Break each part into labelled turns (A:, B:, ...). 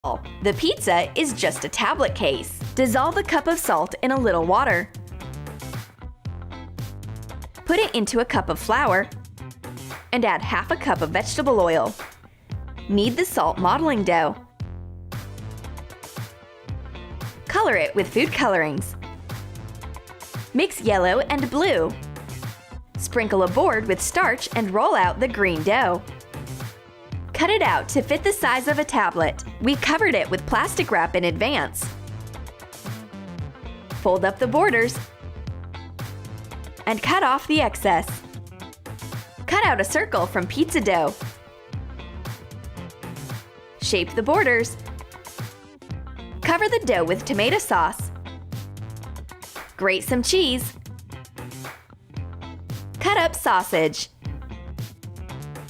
A: The pizza is just a tablet case. Dissolve a cup of salt in a little water. Put it into a cup of flour and add half a cup of vegetable oil. Knead the salt modeling dough. Color it with food colorings. Mix yellow and blue. Sprinkle a board with starch and roll out the green dough. Cut it out to fit the size of a tablet. We covered it with plastic wrap in advance. Fold up the borders and cut off the excess. Cut out a circle from pizza dough. Shape the borders. Cover the dough with tomato sauce. Grate some cheese. Cut up sausage.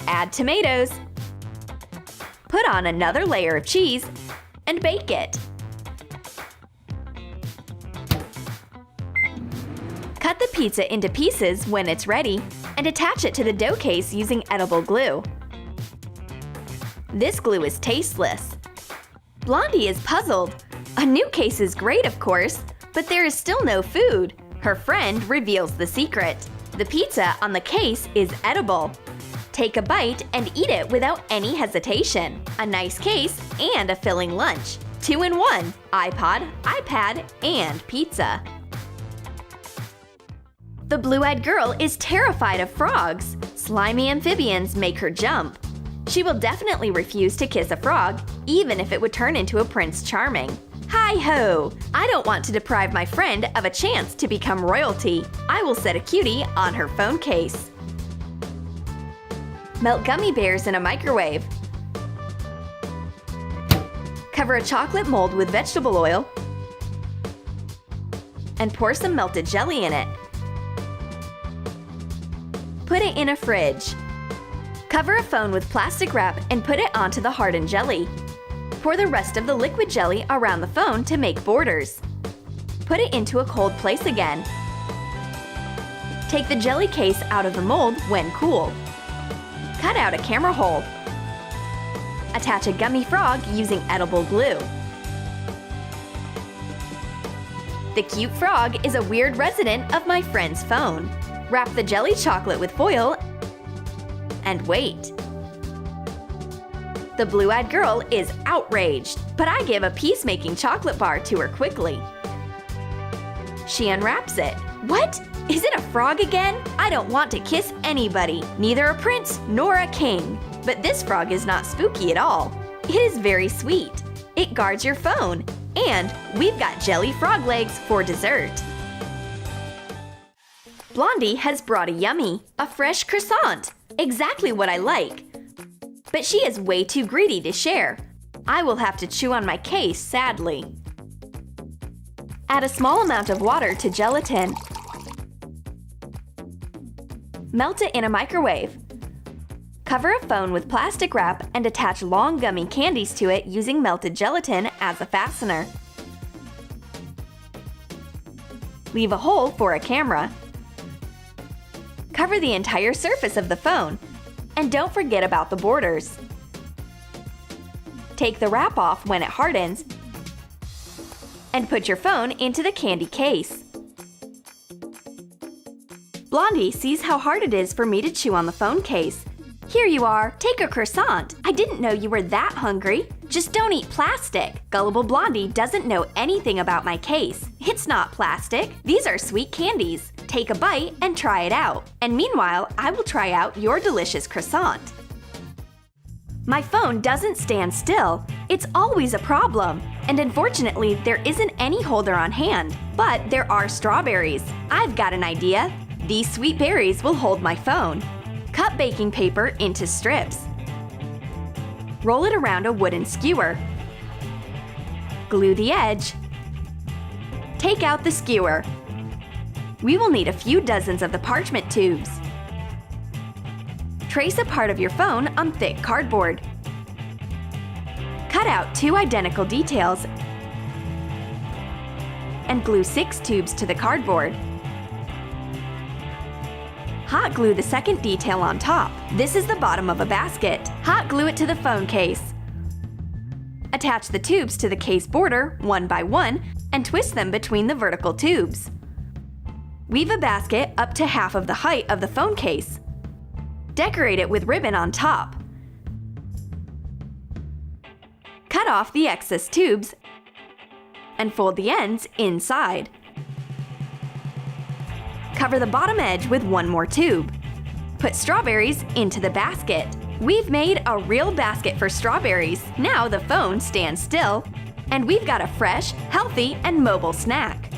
A: Add tomatoes. Put on another layer of cheese and bake it. Cut the pizza into pieces when it's ready and attach it to the dough case using edible glue. This glue is tasteless. Blondie is puzzled. A new case is great, of course, but there is still no food. Her friend reveals the secret. The pizza on the case is edible. Take a bite and eat it without any hesitation. A nice case and a filling lunch. 2 in 1: iPod, iPad, and pizza. The blue-eyed girl is terrified of frogs. Slimy amphibians make her jump. She will definitely refuse to kiss a frog, even if it would turn into a Prince Charming. Hi-ho! I don't want to deprive my friend of a chance to become royalty. I will set a cutie on her phone case. Melt gummy bears in a microwave. Cover a chocolate mold with vegetable oil and pour some melted jelly in it. Put it in a fridge. Cover a phone with plastic wrap and put it onto the hardened jelly. Pour the rest of the liquid jelly around the phone to make borders. Put it into a cold place again. Take the jelly case out of the mold when cool. Cut out a camera hole. Attach a gummy frog using edible glue. The cute frog is a weird resident of my friend's phone. Wrap the jelly chocolate with foil and wait. The blue-eyed girl is outraged, but I give a peacemaking chocolate bar to her quickly. She unwraps it. What? Is it a frog again? I don't want to kiss anybody, neither a prince nor a king. But this frog is not spooky at all. It is very sweet. It guards your phone. And we've got jelly frog legs for dessert. Blondie has brought a fresh croissant. Exactly what I like. But she is way too greedy to share. I will have to chew on my case, sadly. Add a small amount of water to gelatin. Melt it in a microwave. Cover a phone with plastic wrap and attach long gummy candies to it using melted gelatin as a fastener. Leave a hole for a camera. Cover the entire surface of the phone. And don't forget about the borders. Take the wrap off when it hardens and put your phone into the candy case. Blondie sees how hard it is for me to chew on the phone case. Here you are, take a croissant. I didn't know you were that hungry. Just don't eat plastic. Gullible Blondie doesn't know anything about my case. It's not plastic. These are sweet candies. Take a bite and try it out. And meanwhile, I will try out your delicious croissant. My phone doesn't stand still. It's always a problem. And unfortunately, there isn't any holder on hand. But there are strawberries. I've got an idea. These sweet berries will hold my phone. Cut baking paper into strips. Roll it around a wooden skewer. Glue the edge. Take out the skewer. We will need a few dozens of the parchment tubes. Trace a part of your phone on thick cardboard. Cut out 2 identical details and glue 6 tubes to the cardboard. Hot glue the second detail on top. This is the bottom of a basket. Hot glue it to the phone case. Attach the tubes to the case border one by one and twist them between the vertical tubes. Weave a basket up to half of the height of the phone case. Decorate it with ribbon on top. Cut off the excess tubes and fold the ends inside. Cover the bottom edge with one more tube. Put strawberries into the basket. We've made a real basket for strawberries. Now the phone stands still, and we've got a fresh, healthy, and mobile snack.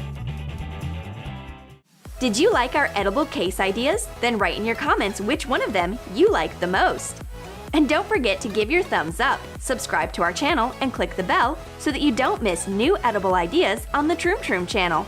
A: Did you like our edible case ideas? Then write in your comments which one of them you like the most. And don't forget to give your thumbs up, subscribe to our channel, and click the bell so that you don't miss new edible ideas on the Troom Troom channel.